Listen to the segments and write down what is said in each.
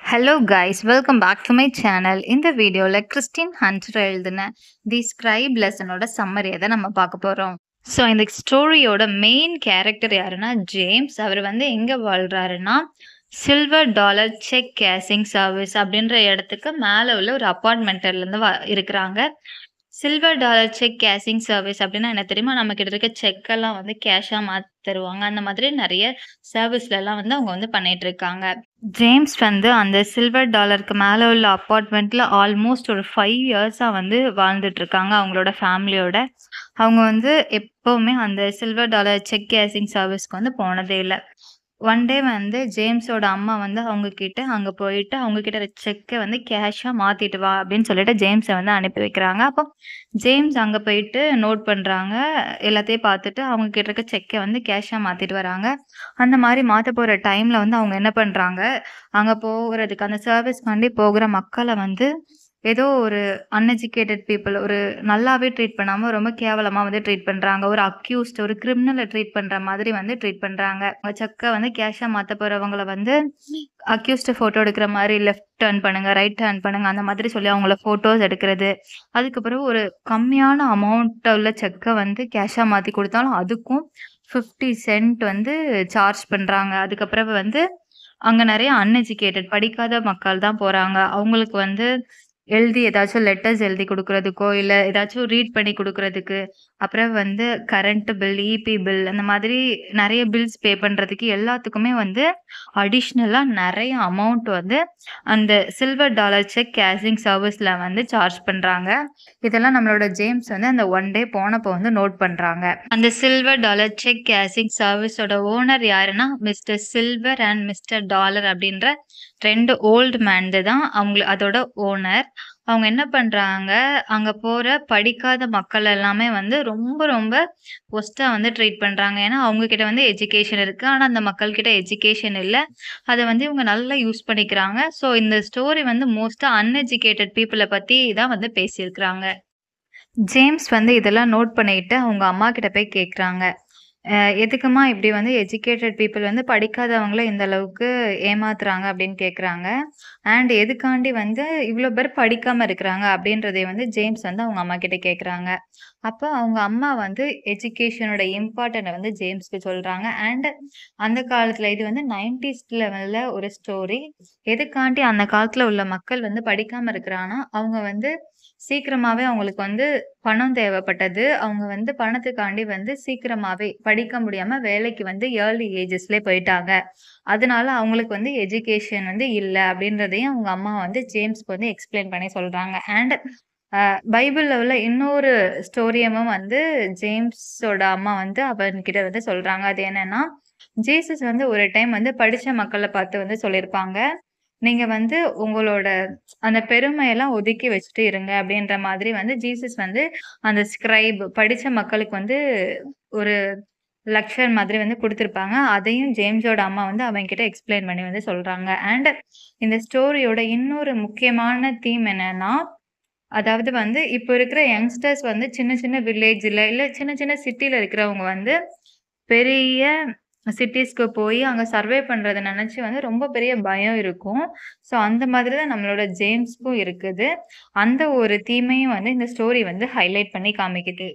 Hello guys, welcome back to my channel. இந்த வீடியோல Christian Hunter எழுதின தி ஸ்கிரைப் லெசனோட சம்மரியை தான் நம்ம பார்க்க போறோம். ஸோ இந்த ஸ்டோரியோட மெயின் கேரக்டர் யாருன்னா ஜேம்ஸ். அவர் வந்து எங்க வாழ்றாருன்னா சில்வர் டாலர் செக் கேசிங் சர்வீஸ் அப்படின்ற இடத்துக்கு மேல உள்ள ஒரு அப்பார்ட்மெண்ட்ல இருந்து இருக்கிறாங்க. சில்வர் டாலர் செக் கேசிங் சர்வீஸ் அப்படின்னா என்ன தெரியுமா? நம்ம கிட்ட இருக்க செக்கெல்லாம் வந்து கேஷா மாத்தி தருவாங்க. அந்த மாதிரி நிறைய சர்வீஸ்ல எல்லாம் வந்து அவங்க வந்து பண்ணிட்டு இருக்காங்க. ஜேம்ஸ் வந்து அந்த சில்வர் டாலருக்கு மேல உள்ள அப்பார்ட்மெண்ட்ல ஆல்மோஸ்ட் ஒரு 5 இயர்ஸா வந்து வாழ்ந்துட்டு இருக்காங்க அவங்களோட ஃபேமிலியோட. அவங்க வந்து எப்பவுமே அந்த சில்வர் டாலர் செக் கேசிங் சர்வீஸ்க்கு வந்து போனதே இல்ல. ஒன் டே வந்து ஜேம்ஸோட அம்மா வந்து அவங்க கிட்ட அங்க போயிட்டு அவங்க கிட்ட செக்க வந்து கேஷா மாத்திட்டு வா அப்படின்னு சொல்லிட்டு ஜேம்ஸை வந்து அனுப்பி வைக்கிறாங்க. அப்போ ஜேம்ஸ் அங்க போயிட்டு நோட் பண்றாங்க. எல்லாத்தையும் பார்த்துட்டு அவங்க கிட்ட இருக்க செக்கை வந்து கேஷா மாத்திட்டு வராங்க. அந்த மாதிரி மாத்த போற டைம்ல வந்து அவங்க என்ன பண்றாங்க, அங்க போகிறதுக்கு அந்த சர்வீஸ்க்காண்டி போகிற மக்களை வந்து ஏதோ ஒரு அன்எஜுகேட்டட் பீப்புள் ஒரு நல்லாவே ட்ரீட் பண்ணாம ரொம்ப கேவலமா வந்து ட்ரீட் பண்றாங்க. ஒரு அக்யூஸ்ட் ஒரு கிரிமினலை ட்ரீட் பண்ற மாதிரி வந்து ட்ரீட் பண்றாங்க. செக்கை வந்து கேஷா மாத்த போறவங்கள வந்து அக்யூஸ்ட் போட்டோ எடுக்கிற மாதிரி லெஃப்ட் டர்ன் பண்ணுங்க, ரைட் டர்ன் பண்ணுங்க அந்த மாதிரி சொல்லி அவங்கள போட்டோஸ் எடுக்கிறது. அதுக்கப்புறம் ஒரு கம்மியான அமௌண்ட் உள்ள செக்கை வந்து கேஷா மாத்தி கொடுத்தாலும் அதுக்கும் 50 சென்ட் வந்து சார்ஜ் பண்றாங்க. அதுக்கப்புறம் வந்து அங்க நிறைய அன்எஜுகேட்டட் படிக்காத மக்கள் தான் போறாங்க. அவங்களுக்கு வந்து எழுதி ஏதாச்சும் லெட்டர்ஸ் எழுதி குடுக்குறதுக்கோ, இல்ல ஏதாச்சும் ரீட் பண்ணி குடுக்குறதுக்கு, அப்புறம் வந்து கரண்ட் பில், இபி பில் அந்த மாதிரி நெறைய பில்ஸ் பே பண்றதுக்கு எல்லாத்துக்குமே வந்து அடிஷ்னலா நெறைய அமௌண்ட் வந்து அந்த சில்வர் டாலர் செக் கேஷிங் சர்வீஸ்ல வந்து சார்ஜ் பண்றாங்க. இதெல்லாம் நம்மளோட ஜேம்ஸ் வந்து அந்த ஒன் டே போனப்போ வந்து நோட் பண்றாங்க. அந்த சில்வர் டாலர் செக் கேஷிங் சர்வீஸோட ஓனர் யாருன்னா mister silver and mister dollar அப்படின்ற 2 ஓல்டு மேன் தான் அதோட ஓனர். அவங்க என்ன பண்றாங்க, அங்க போற படிக்காத மக்கள் எல்லாமே வந்து ரொம்ப ரொம்ப ஒஸ்ட்டா வந்து ட்ரீட் பண்றாங்க. ஏன்னா அவங்க கிட்ட வந்து எஜுகேஷன் இருக்கு. ஆனா அந்த மக்கள் கிட்ட எஜுகேஷன் இல்ல. அத வந்து இவங்க நல்லா யூஸ் பண்ணிக்கிறாங்க. ஸோ இந்த ஸ்டோரி வந்து மோஸ்ட்டா அன்எஜுகேட்டட் பீப்புள பத்தி தான் வந்து பேசியிருக்கிறாங்க. ஜேம்ஸ் வந்து இதெல்லாம் நோட் பண்ணிட்டு அவங்க அம்மா கிட்ட போய் கேட்குறாங்க. எதுக்கும்மா இப்படி வந்து எஜுகேட்டட் பீப்புள் வந்து படிக்காதவங்கள இந்த அளவுக்கு ஏமாத்துறாங்க அப்படின்னு கேட்குறாங்க. அண்ட் எதுக்காண்டி வந்து இவ்வளோ பேர் படிக்காம இருக்கிறாங்க அப்படின்றதை வந்து ஜேம்ஸ் வந்து அவங்க அம்மா கிட்ட கேட்குறாங்க. அப்போ அவங்க அம்மா வந்து எஜுகேஷனோட இம்பார்ட்டன்ட வந்து ஜேம்ஸ்க்கு சொல்றாங்க. அண்ட் அந்த காலத்துல இது வந்து 90s லெவல்ல ஒரு ஸ்டோரி. எதுக்காண்டி அந்த காலத்துல உள்ள மக்கள் வந்து படிக்காம இருக்கிறாங்கன்னா, அவங்க வந்து சீக்கிரமாவே அவங்களுக்கு வந்து பணம் தேவைப்பட்டது. அவங்க வந்து பணத்துக்காண்டி வந்து சீக்கிரமாவே படிக்க முடியாம வேலைக்கு வந்து ஏர்லி ஏஜஸ்லயே போயிட்டாங்க. அதனால அவங்களுக்கு வந்து எஜுகேஷன் வந்து இல்ல அப்படின்றதையும் அவங்க அம்மா வந்து ஜேம்ஸ்க்கு வந்து எக்ஸ்பிளைன் பண்ணி சொல்றாங்க. அண்ட் பைபிள்ல உள்ள இன்னொரு ஸ்டோரியமும் வந்து ஜேம்ஸோட அம்மா வந்து அவன்கிட்ட வந்து சொல்றாங்க. அது என்னன்னா, ஜீசஸ் வந்து ஒரு டைம் வந்து படிச்ச மக்கள பார்த்து வந்து சொல்லியிருப்பாங்க. நீங்க வந்து உங்களோட அந்த பெருமையெல்லாம் ஒதுக்கி வச்சுட்டு இருங்க அப்படின்ற மாதிரி வந்து ஜீசஸ் வந்து அந்த ஸ்கிரைப் படிச்ச மக்களுக்கு வந்து ஒரு லெக்சர் மாதிரி வந்து குடுத்திருப்பாங்க. அதையும் ஜேம்ஸோட அம்மா வந்து அவன்கிட்ட எக்ஸ்பிளைன் பண்ணி வந்து சொல்றாங்க. அண்ட் இந்த ஸ்டோரியோட இன்னொரு முக்கியமான தீம் என்னன்னா, அதாவது வந்து இப்ப இருக்கிற யங்ஸ்டர்ஸ் வந்து சின்ன சின்ன வில்லேஜ்ல இல்ல சின்ன சின்ன சிட்டில இருக்கிறவங்க வந்து பெரிய சிட்டீஸ்க்கு போய் அங்க சர்வே பண்றத நெனச்சு வந்து ரொம்ப பெரிய பயம் இருக்கும். ஸோ அந்த மாதிரி தான் நம்மளோட ஜேம்ஸ்க்கும் இருக்குது. அந்த ஒரு தீமையும் வந்து இந்த ஸ்டோரி வந்து ஹைலைட் பண்ணி காமிக்குது.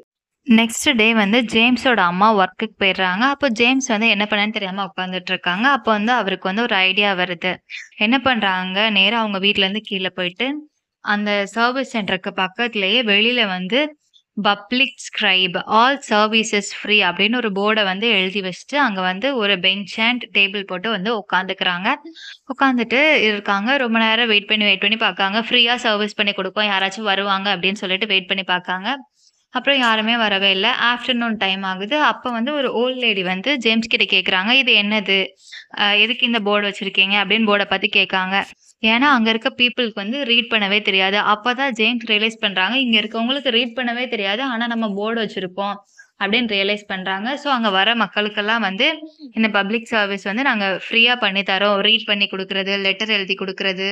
நெக்ஸ்ட் டே வந்து ஜேம்ஸோட அம்மா ஒர்க்குக்கு போயிடுறாங்க. அப்போ ஜேம்ஸ் வந்து என்ன பண்ணன்னு தெரியாம உட்காந்துட்டு இருக்காங்க. அப்போ வந்து அவருக்கு வந்து ஒரு ஐடியா வருது. என்ன பண்றாங்க, நேரா அவங்க வீட்ல இருந்து கீழ போயிட்டு அந்த சர்வீஸ் சென்டருக்கு பக்கத்திலேயே வெளியில வந்து public scribe all services free அப்படின்னு ஒரு போர்ட வந்து எழுதி வச்சுட்டு அங்க வந்து ஒரு பெஞ்ச் அண்ட் டேபிள் போட்டு வந்து உட்காந்துக்கிறாங்க. உட்காந்துட்டு இருக்காங்க. ரொம்ப நேரம் வெயிட் பண்ணி பார்க்காங்க. ஃப்ரீயா சர்வீஸ் பண்ணி கொடுப்போம், யாராச்சும் வருவாங்க அப்படின்னு சொல்லிட்டு வெயிட் பண்ணி பார்க்காங்க. அப்புறம் யாருமே வரவே இல்ல. ஆஃப்டர்நூன் டைம் ஆகுது. அப்ப வந்து ஒரு ஓல்ட் லேடி வந்து ஜேம்ஸ் கிட்ட கேட்குறாங்க, "இது என்னது? எதுக்கு இந்த போர்டு வச்சிருக்கீங்க?" அப்படின்னு போர்ட பார்த்து கேட்காங்க. ஏன்னா, அங்க இருக்க பீப்பிள்க்கு வந்து ரீட் பண்ணவே தெரியாது. அப்பதான் ஜேம்ஸ் ரியலைஸ் பண்றாங்க, இங்க இருக்கவங்களுக்கு ரீட் பண்ணவே தெரியாது. ஆனா நம்ம போர்டு வச்சிருப்போம் அப்படின்னு ரியலைஸ் பண்றாங்க. ஸோ அங்க வர மக்களுக்கெல்லாம் வந்து இந்த பப்ளிக் சர்வீஸ் வந்து நாங்க ஃப்ரீயா பண்ணி தரோம். ரீட் பண்ணி குடுக்குறது, லெட்டர் எழுதி குடுக்குறது,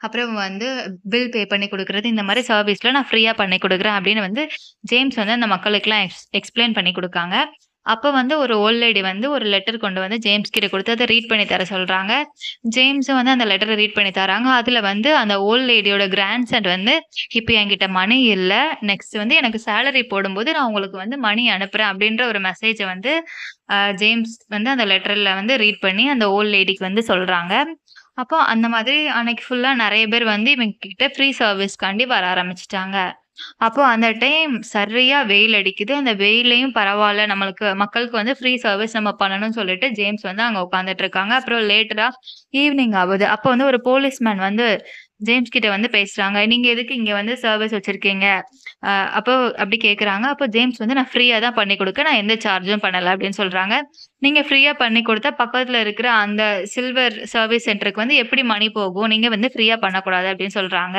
அப்புறம் வந்து பில் பே பண்ணி குடுக்குறது, இந்த மாரி சர்வீஸ்லாம் நான் ஃப்ரீயா பண்ணி குடுக்குறேன் அப்படின்னு வந்து ஜேம்ஸ் வந்து அந்த மக்களுக்கெல்லாம் எக்ஸ்பிளைன் பண்ணி குடுக்காங்க. அப்ப வந்து ஒரு ஓல்ட் லேடி வந்து ஒரு லெட்டர் கொண்டு வந்து ஜேம்ஸ் கிட்ட குடுத்து அத ரீட் பண்ணி தர சொல்றாங்க. ஜேம்ஸும் வந்து அந்த லெட்டர ரீட் பண்ணி தராங்க. அதுல வந்து அந்த ஓல்ட் லேடியோட கிராண்ட்சன் வந்து, "இப்ப என்கிட்ட மணி இல்ல. நெக்ஸ்ட் வந்து எனக்கு சேலரி போடும்போது நான் உங்களுக்கு வந்து மணி அனுப்புறேன்." அப்படின்ற ஒரு மெசேஜ வந்து ஜேம்ஸ் வந்து அந்த லெட்டர்ல வந்து ரீட் பண்ணி அந்த ஓல்ட் லேடிக்கு வந்து சொல்றாங்க. அப்போ அந்த மாதிரி அன்னைக்கு ஃபுல்லா நெறைய பேர் வந்து இவங்ககிட்ட ஃப்ரீ சர்வீஸ்க்காண்டி வர ஆரம்பிச்சுட்டாங்க. அப்போ அந்த டைம் சரியா வெயில் அடிக்குது. அந்த வெயில்லயும் பரவால்ல நம்மளுக்கு மக்களுக்கு வந்து ஃப்ரீ சர்வீஸ் நம்ம பண்ணணும்னு சொல்லிட்டு ஜேம்ஸ் வந்து அங்க உட்கார்ந்துட்டு இருக்காங்க. அப்புறம் லேட்டரா ஈவ்னிங் ஆவுது. அப்போ வந்து ஒரு போலீஸ்மேன் வந்து ஜேம்ஸ் கிட்ட வந்து பேசுறாங்க. "நீங்க எதுக்கு இங்க வந்து சர்வீஸ் வச்சிருக்கீங்க?" அ அப்போ அப்படி கேட்கறாங்க. அப்போ ஜேம்ஸ் வந்து, "நான் ஃப்ரீயா தான் பண்ணி குடுக்கேன். நான் எந்த சார்ஜும் பண்ணல." அப்படின்னு சொல்றாங்க. "நீங்க ஃப்ரீயா பண்ணி குடுத்தா பக்கத்துல இருக்கிற அந்த சில்வர் சர்வீஸ் சென்டருக்கு வந்து எப்படி மணி போகும்? நீங்க வந்து ஃப்ரீயா பண்ணக்கூடாது." அப்படின்னு சொல்றாங்க.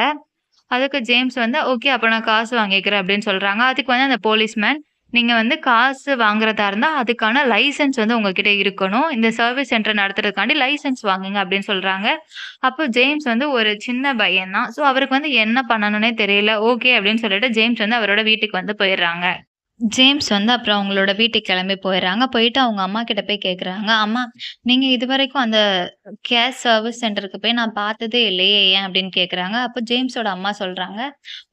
அதுக்கு ஜேம்ஸ் வந்து, "ஓகே அப்ப நான் காசு வாங்கிக்கிறேன்" அப்படின்னு சொல்றாங்க. அதுக்கு வந்து அந்த போலீஸ்மேன், "நீங்க வந்து காசு வாங்குறதா இருந்தா, அதுக்கான லைசென்ஸ் வந்து உங்ககிட்ட இருக்கணும். இந்த சர்வீஸ் சென்டர் நடத்துறதுக்காண்டி லைசென்ஸ் வாங்குங்க" அப்படின்னு சொல்றாங்க. அப்போ ஜேம்ஸ் வந்து ஒரு சின்ன பையன் தான். ஸோ அவருக்கு வந்து என்ன பண்ணணும்னே தெரியல. ஓகே அப்படின்னு சொல்லிட்டு ஜேம்ஸ் வந்து அவரோட வீட்டுக்கு வந்து போயிர்றாங்க. ஜேம்ஸ் வந்து அப்புறம் அவங்களோட வீட்டுக்கு கிளம்பி போயிர்றாங்க. போயிட்டு அவங்க அம்மா கிட்ட போய் கேட்குறாங்க, "அம்மா, நீங்க இதுவரைக்கும் அந்த கேஸ் சர்வீஸ் சென்டருக்கு போய் நான் பார்த்ததே இல்லையே, ஏன்?" அப்படின்னு கேட்குறாங்க. அப்போ ஜேம்ஸோட அம்மா சொல்றாங்க,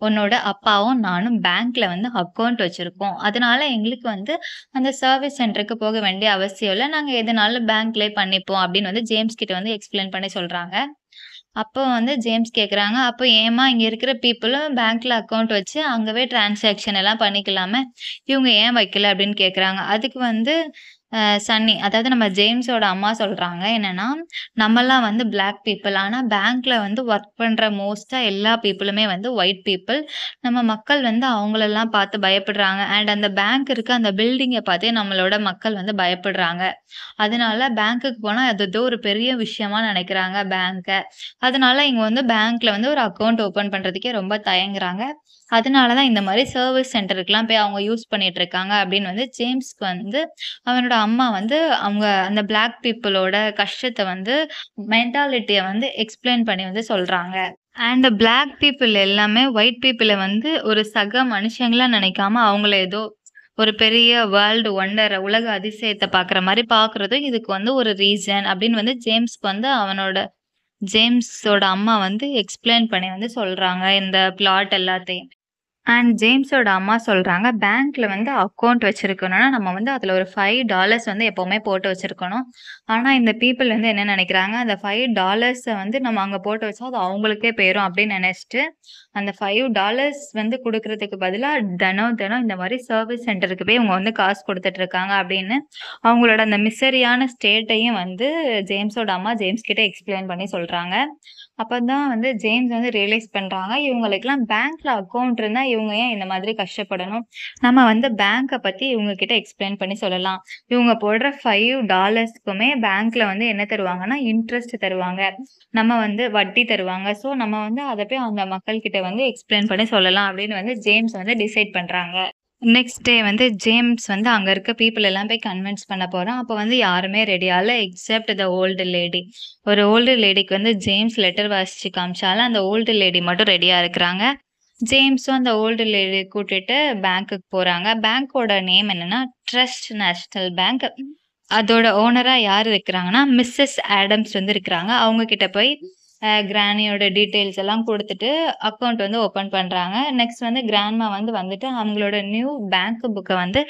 "உன்னோட அப்பாவும் நானும் பேங்க்ல வந்து அக்கவுண்ட் வச்சிருக்கோம். அதனால எங்களுக்கு வந்து அந்த சர்வீஸ் சென்டருக்கு போக வேண்டிய அவசியம் இல்ல. நாங்க எதுனாலும் பேங்க்லயே பண்ணிப்போம்." அப்படின்னு வந்து ஜேம்ஸ் கிட்ட வந்து எக்ஸ்பிளைன் பண்ணி சொல்றாங்க. அப்போ வந்து ஜேம்ஸ் கேட்குறாங்க, "அப்போ ஏம்மா இங்க இருக்கிற பீப்பிளும் பேங்க்ல அக்கவுண்ட் வச்சு அங்கவே டிரான்சாக்ஷன் எல்லாம் பண்ணிக்கலாமே, இவங்க ஏன் வைக்கல?" அப்படின்னு கேட்குறாங்க. அதுக்கு வந்து சன்னி அதாவது நம்ம ஜேம்ஸோட அம்மா சொல்றாங்க என்னன்னா, "நம்மலாம் வந்து பிளாக் பீப்பிள். ஆனா பேங்க்ல வந்து வொர்க் பண்ற மோஸ்ட்டா எல்லா பீப்பிளுமே வந்து ஒயிட் பீப்பிள். நம்ம மக்கள் வந்து அவங்களெல்லாம் பார்த்து பயப்படுறாங்க. அண்ட் அந்த பேங்க் இருக்க அந்த பில்டிங்க பார்த்தே நம்மளோட மக்கள் வந்து பயப்படுறாங்க. அதனால பேங்க்குக்கு போனா அது ஏதோ ஒரு பெரிய விஷயமா நினைக்கிறாங்க பேங்க. அதனால இங்க வந்து பேங்க்ல வந்து ஒரு அக்கவுண்ட் ஓப்பன் பண்றதுக்கே ரொம்ப தயங்குறாங்க. அதனால தான் இந்த மாரி சர்வீஸ் சென்டருக்குலாம் போய் அவங்க யூஸ் பண்ணிட்டு இருக்காங்க." அப்படின்னு வந்து ஜேம்ஸ்க்கு வந்து அவனோட அம்மா வந்து அவங்க அந்த பிளாக் பீப்பிளோட கஷ்டத்த வந்து மென்டாலிட்டிய வந்து எக்ஸ்பிளைன் பண்ணி வந்து சொல்றாங்க. அண்ட் பிளாக் பீப்பிள் எல்லாமே ஒயிட் பீப்பிள வந்து ஒரு சக மனுஷங்களா நினைக்காம அவங்கள ஏதோ ஒரு பெரிய வேர்ல்டு ஒண்டர் உலக அதிசயத்த பார்க்குற மாரி பார்க்குறதும் இதுக்கு வந்து ஒரு ரீசன் அப்படின்னு வந்து ஜேம்ஸ்க்கு வந்து ஜேம்ஸோட அம்மா வந்து எக்ஸ்பிளைன் பண்ணி வந்து சொல்றாங்க இந்த பிளாட் எல்லாத்தையும். அண்ட் ஜேம்ஸோட அம்மா சொல்றாங்க, பேங்க்ல வந்து அக்கவுண்ட் வச்சிருக்கணும்னா, நம்ம வந்து அதுல ஒரு $5 வந்து எப்பவுமே போட்டு வச்சிருக்கணும். ஆனா, இந்த பீப்பிள் வந்து என்ன நெனைக்கிறாங்க, அந்த $5 வந்து நம்ம அங்க போட்டு வச்சா, அது அவங்களுக்கே போயிரும் அப்படின்னு நெனைச்சுட்டு, அந்த $5 வந்து குடுக்குறதுக்கு பதிலா தினம், தினம் இந்த மாரி சர்வீஸ் சென்டருக்கு போய் இவங்க வந்து காசு குடுத்துட்டு இருக்காங்க அப்படின்னு, அவங்களோட அந்த மிசரியான ஸ்டேட்டையும் வந்து ஜேம்ஸோட அம்மா ஜேம்ஸ் கிட்ட எக்ஸ்பிளைன் பண்ணி சொல்றாங்க. அப்பதான் வந்து ஜேம்ஸ் வந்து ரியலைஸ் பண்றாங்க, இவங்களுக்கெல்லாம் பேங்க்ல அக்கவுண்ட் இருந்தா இவங்க ஏன் இந்த மாதிரி கஷ்டப்படணும்? நம்ம வந்து பேங்க பத்தி இவங்க கிட்ட எக்ஸ்பிளைன் பண்ணி சொல்லலாம். இவங்க போடுற $5க்குமே பேங்க்ல வந்து என்ன தருவாங்கன்னா, இன்ட்ரெஸ்ட் தருவாங்க. நம்ம வந்து வட்டி தருவாங்க. ஸோ நம்ம வந்து அத போய் அந்த மக்கள் கிட்ட வந்து எக்ஸ்பிளைன் பண்ணி சொல்லலாம் அப்படின்னு வந்து ஜேம்ஸ் வந்து டிசைட் பண்றாங்க. நெக்ஸ்ட் டே வந்து ஜேம்ஸ் வந்து அங்க இருக்க பீப்பிள் எல்லாம் போய் கன்வின்ஸ் பண்ண போறான். அப்ப வந்து யாருமே ரெடி ஆகல எக்ஸெப்ட் த ஓல்டு லேடி. ஒரு ஓல்டு லேடிக்கு வந்து ஜேம்ஸ் லெட்டர் வாசிச்சு காமிச்சாலும், அந்த ஓல்டு லேடி மட்டும் ரெடியா இருக்கிறாங்க. ஜேம்ஸும் அந்த ஓல்டு லேடிய கூட்டிட்டு பேங்க்குக்கு போறாங்க. பேங்க்கோட நேம் என்னன்னா, ட்ரஸ்ட் நேஷனல் பேங்க். அதோட ஓனரா யார் இருக்கிறாங்கன்னா, மிஸ்ஸஸ் ஆடம்ஸ் வந்து இருக்கிறாங்க. அவங்க கிட்ட போய் கிரானியோட டீட்டெயில்ஸ் எல்லாம் குடுத்துட்டு, அக்கவுண்ட் வந்து ஓப்பன் பண்றாங்க. நெக்ஸ்ட் வந்து கிராண்ட்மா வந்து வந்துட்டு அவங்களோட நியூ பேங்க் புக்க வந்து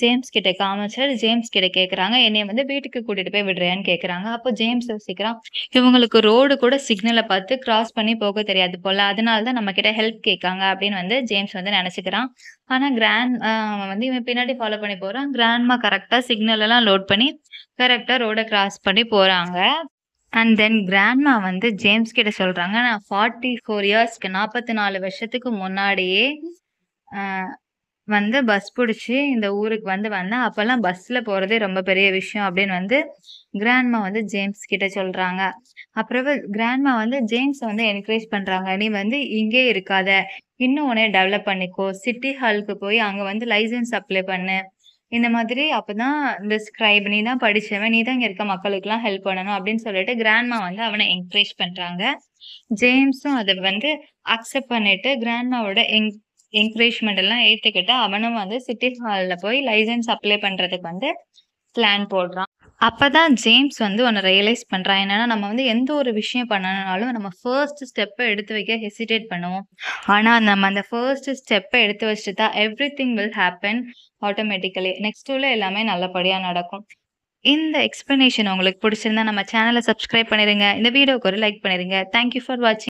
ஜேம்ஸ் கிட்ட காமிச்சு, ஜேம்ஸ் கிட்ட கேட்குறாங்க, "என்னைய வந்து வீட்டுக்கு கூட்டிட்டு போய் விடுறியான்னு?" கேட்குறாங்க. அப்போ ஜேம்ஸ் யோசிக்கிறான், இவங்களுக்கு ரோடு கூட சிக்னல பார்த்து கிராஸ் பண்ணி போக தெரியாது போல. அதனால தான் நம்ம கிட்ட ஹெல்ப் கேட்காங்க அப்படின்னு வந்து ஜேம்ஸ் வந்து நெனச்சுக்கிறான். ஆனா அவன் வந்து இவன் பின்னாடி ஃபாலோ பண்ணி போறான். கிராண்ட்மா கரெக்ட்டா சிக்னல் எல்லாம் லோட் பண்ணி, கரெக்ட்டா ரோட கிராஸ் பண்ணி போறாங்க. அண்ட் தென் கிராண்ட்மா வந்து ஜேம்ஸ் கிட்ட சொல்றாங்க, "நான் 44 இயர்ஸ்க்கு 44 வருஷத்துக்கு முன்னாடியே அ வந்து பஸ் புடிச்சு இந்த ஊருக்கு வந்து வந்தேன். அப்பல்லாம் பஸ்ல போறதே ரொம்ப பெரிய விஷயம்." அப்படின்னு வந்து கிராண்ட்மா வந்து ஜேம்ஸ் கிட்ட சொல்றாங்க. அப்புறவு கிராண்ட்மா வந்து ஜேம்ஸ வந்து என்கரேஜ் பண்றாங்க. "நீ வந்து இங்கேயே இருக்காத. இன்னும் உன்னைய டெவலப் பண்ணிக்கோ. சிட்டி ஹாலுக்கு போய் அங்க வந்து லைசென்ஸ் அப்ளை பண்ணு. இந்த மாதிரி அப்பதான் இந்த ஸ்கிரைப் நீ தான் படிச்சவன். நீ தான் இங்க இருக்க மக்களுக்கெல்லாம் ஹெல்ப் பண்ணணும்." அப்படின்னு சொல்லிட்டு கிராண்ட்மா வந்து அவன என்கரேஜ் பண்றாங்க. ஜேம்ஸும் அத வந்து அக்செப்ட் பண்ணிட்டு கிராண்ட்மாவோட என்கரேஜ்மெண்ட் எல்லாம் ஏத்துக்கிட்டு அவனும் வந்து சிட்டி ஹால்ல போய் லைசென்ஸ் அப்ளை பண்றதுக்கு வந்து பிளான் போடுறான். அப்பதான் ஜேம்ஸ் வந்து ஒண்ணு ரியலைஸ் பண்றான். என்னன்னா, நம்ம வந்து எந்த ஒரு விஷயம் பண்ணணும்னாலும் நம்ம ஃபர்ஸ்ட் ஸ்டெப்ப எடுத்து வைக்க ஹெசிடேட் பண்ணுவோம். ஆனா, நம்ம அந்த ஃபர்ஸ்ட் ஸ்டெப்ப எடுத்து வச்சுட்டா everything will happen automatically. Next உள்ள எல்லாமே நல்லபடியா நடக்கும். இந்த எக்ஸ்ப்ளனேஷன் உங்களுக்கு பிடிச்சிருந்தா நம்ம சேனல சப்ஸ்கிரைப் பண்ணிருங்க. இந்த வீடியோக்கு ஒரு லைக் பண்ணிருங்க. தேங்க் யூ ஃபார் வாட்சிங்.